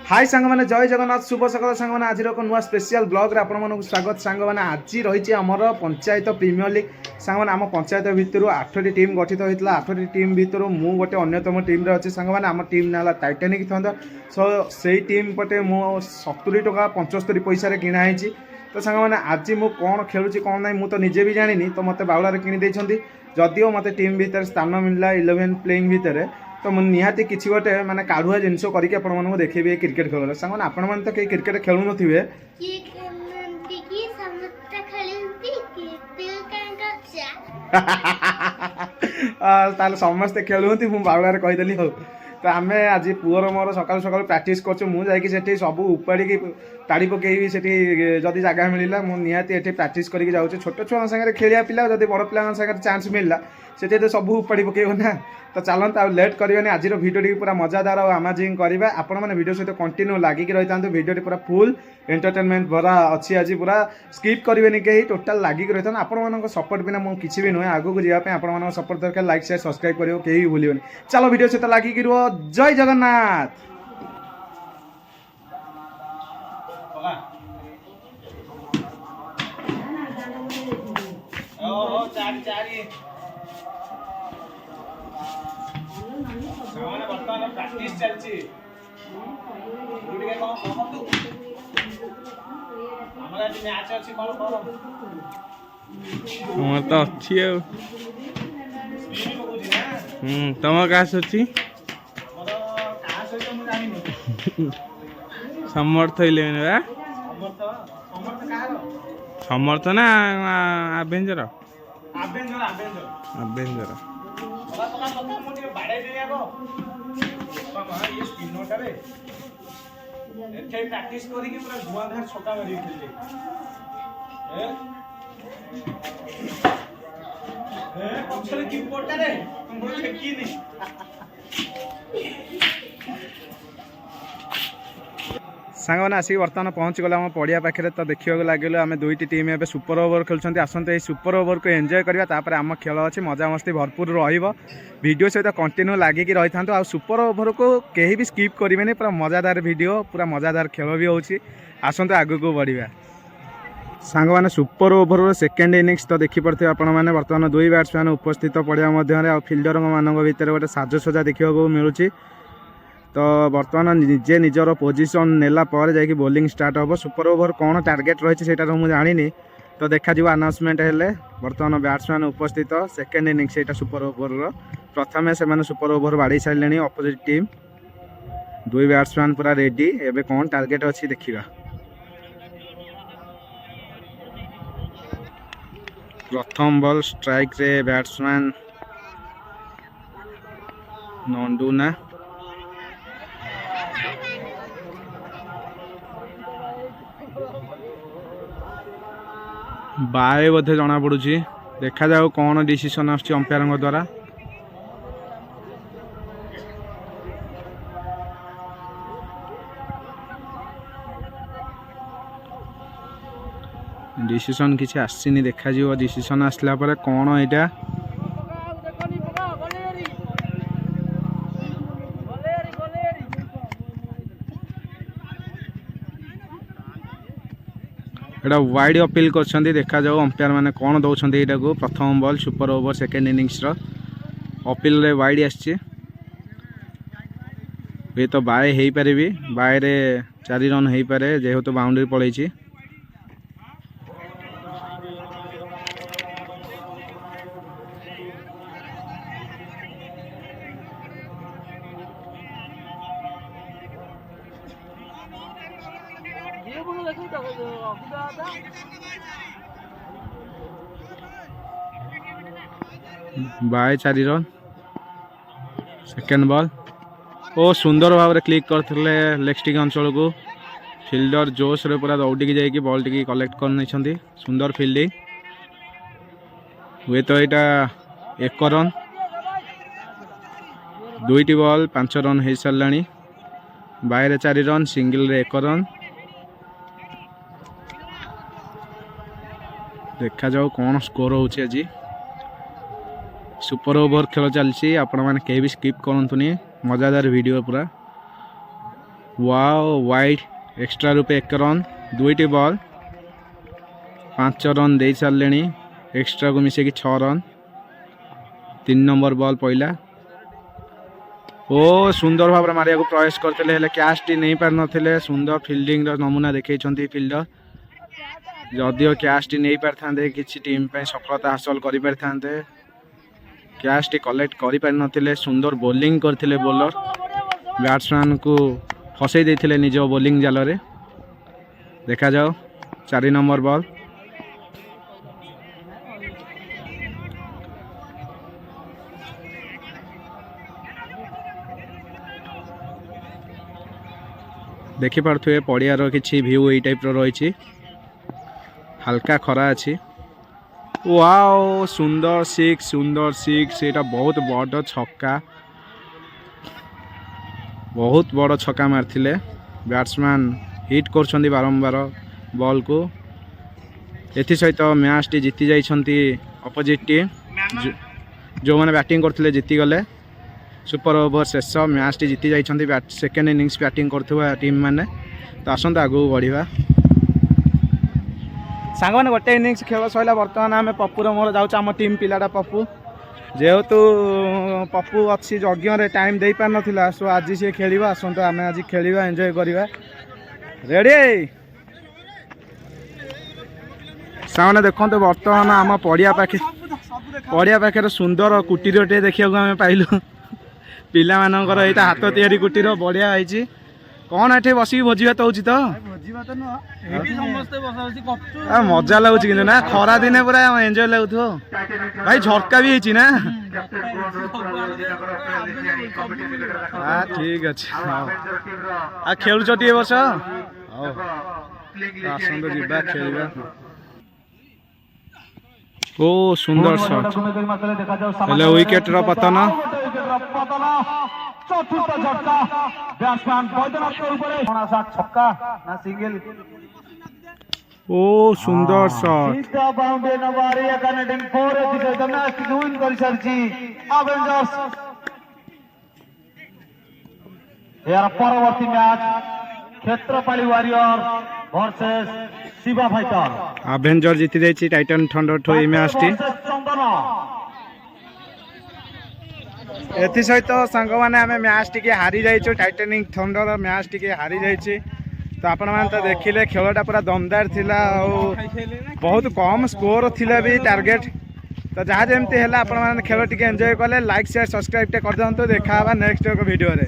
हाय सांग मैंने जय जगन्नाथ शुभ सकाल सांग मैंने आज एक नुआ स्पेशल ब्लॉग रे आपण मानक स्वागत सांग मैंने आज रही आमर पंचायत प्रीमियर लीग सांग मैंने आम पंचायत भितर 8टी टीम गठित होता 8टी टीम भितर मु गोटे अन्यतम टीम रे अच्छे सांग मैंने आम टीम ना टाइटानिक थंडर सो से टीम पटे मु 70 टका 75 पैसा किणाई तो सांग मैंने आज मु कौन खेलुची कौन ना मु तो निजे भी जानी तो मत बाउलार किणी जदिओ मत टीम भितर स्थान मिलला 11 प्लेइंग भितर तो मुझे निहाती किसी गोटे माने काढ़ुआ जिनस करके देखिए क्रिकेट खेल सांग आपण मैंने तो कहीं क्रिकेट खेलु नथिबे ताले समस्ते खेलुंती मु बाउलार कहीदेली हो तो आम आज पुअर मोर सकाल सकाल प्राक्ट कर सब उपाड़ी ताड़ी पकई से जदि जगह मिलला मु निहाती ये प्राक्ट करके जाऊँ छोट छुआ सागर खेलिया पिला जब बड़ पिला सागर चांस मिलला से तो सब उपाड़ी पकेब ना तो चलते आ लेट करनी आज भिडियो पूरा मजादार और अमेजिंग करवा आपण मैंने भिडियो सहित कंटिन्यू लगिक रही था भिडियो पूरा फुल एंटरटेनमेंट भरा अच्छी आज पूरा स्किप करेंगे कहीं टोटाल लगिक रही था आपण सपोर्ट बिना मुझे किसी भी नुहे आगू जावाई आपण सपोर्ट दरकार लाइक शेयर सब्सक्राइब करेंगे कहीं भूलिए चलो भिडियो सहित लगिक रुह जय जगन्नाथ। प्रैक्टिस चलची मैच अच्छी तो अच्छी है तुम काश अच्छी समर्थ समर्थ ना आभेंजर आभेंजर प्रैक्टिस करके पूरा धुआंधार छक्का मारी खेलते पछले की पोटा रे बोले की नहीं सांग मैंने आसिक बर्तमान पहुँच गला आम पड़िया पाखे तो देखा लगे आम दुईटी टीम ए सुपर ओवर खेलुंट आसते ये सुपर ओवर को एंजॉय करवा आम खेल अच्छे मजा मस्ती भरपूर वीडियो सहित कंटिन्यू लगिक रही था सुपर ओवर को कहीं भी स्किप करेंगे पूरा मजादार वीडियो पूरा मजादार खेल भी होची आसते आग को बढ़िया सांग मैंने सुपर ओवर सेकेंड इनिंग्स तो देखिपे आपण मैंने बर्तमान दुई बैट्समैन उपस्थित पड़िया मध्य फिल्डर मान भर गोटे साजसजा देखा मिलूँ तो बर्तमान निजे निजर पोजिशन नेला पर जाकि बॉलिंग स्टार्ट हम सुपर ओवर कौन टार्गेट रही है मुझे जानी तो देखा अनाउंसमेंट हेले बर्तमान बैट्समैन उपस्थित सेकेंड इनिंग्स यहाँ सुपर ओवर प्रथम से सुपर ओवर बाड़ी सारे अपोजिट टीम दुई बैट्समैन पूरा रेडी एवं कौन टार्गेट अच्छी देखा प्रथम बॉल स्ट्राइक रे बैट्समैन नंदुना बाय बोधे जना पड़ुची देखा जाओ कौन डिसीजन आसुची अंपायर द्वारा डिसीजन किसी आसीनी देखा जाओ डिसीजन आसला पर कौन एटा एटा वाइड अपील कर देखा जाओ अंपायर मैंने कौन दौरान यहाँ को प्रथम ball super over second innings appeal रे वाइड आसी ये तो बाय हो पारि बाय रे 4 रन हो पारे जेहेतु बाउंड्री पलैची बाय 4 रन सेकेंड बॉल ओ सुंदर भाव में क्लिक करते लेग स्टिक अंचल को फिल्डर जोश रे पूरा दौड़ी जाकि बॉल टी कलेक्ट कर सुंदर फील्डिंग हुए तो यहाँ 1 रन दुईटी बॉल 5 रन हो सारा बाय 4 रन सिंगल रे 1 रन देखा जाओ कौन स्कोर होची आज सुपर ओवर खेल चलती आपण मैंने कहीं भी स्किप करतुनि मजादार वीडियो पूरा वाओ वाइड एक्स्ट्रा रूपे 1 रन 2टी बॉल 5 रन दे सारे एक्स्ट्रा को मिसेकी 6 रन 3 नंबर बॉल पहला ओ सुंदर भाव मारिया को प्रयास करते कैच टी नहीं पार नथिले सुंदर फील्डिंग नमूना देखई फील्डर जदिओ कैच टी नहीं पार था किसी टीम पे सफलता हासिल कर पार था कैच टी कलेक्ट कर पार नथिले सुंदर बॉलिंग करथिले बॉलर बैट्समैन को फसई देथिले निज बॉलिंग जाल रे देखा जाओ 4 नंबर बॉल देखिपे पड़ियार किसी भ्यू यही टाइप रही हल्का खरा अच्छी वाओ सुंदर सिक्स एटा बहुत बड़ छक्का बहुत बड़ छक्का मारथिले बैट्समैन हिट कर बारंबार बॉल को एथि सहित मैच टी जीति जाइछंती अपोजिट टीम जो मैंने बैटिंग करथिले जीति गले सुपर ओवर शेष मैच टी जीति जाइछंती सेकेंड इनिंग्स बैटिंग करथुवा टीम माने तो आसंत आगू बढ़िया सांग मैंने गोटे इनिंग्स खेल सैला बर्तमान आम पप्पूर मोर जाऊँ आम टीम पिलाटा पप्पू जेहेतु पप्पू अच्छी यज्ञ टाइम दे पार नाला सो आज सी खेल आसतु आम आज खेल एंजॉय करवा रेडी सामने देखते बर्तमान आम पड़िया पाखे सुंदर कुटीर टे देखा आम पाइलु पिला मानकर यहाँ हाथ तैयारी कुटीर बढ़िया है कौन ये बस भोजी भात होची तो मजा लगुच कि ना खरा दिने पूरा एंजॉय लगुथ भाई झटका भी है ना ठीक अच्छे खेलुच टे वर्ष आसत जा खेल ओ सुंदर शॉट हेलो विकेट रो पतन चतुर्थ झटका बैट्समैन बैद्यनाथ छक्का ना सिंगल ओ सुंदर शॉट सीधा बाउंड्री नंबर 4 एथिके मैच विन कर सरची अवेंजर्स यार परवर्ती match Kshetrapali Warrior versus Shiva Fighter Avenger जीति जाइछि टाइटन थंडर ठो ई मैच टी एथि सहित सांग माने आमे मैच टी हारी जाइछु टाइटनिक थंडर मैच टी हारी जाइछि तो आपण मान तो देखिले खेलटा पूरा दमदार थिला और बहुत कम स्कोर थिला भी टार्गेट तो जहाँ जमती है आपण मान खेल टी एंजॉय कले लाइक शेयर सब्सक्राइब टे कर दंतो देखा नेक्स्ट वीडियो रे।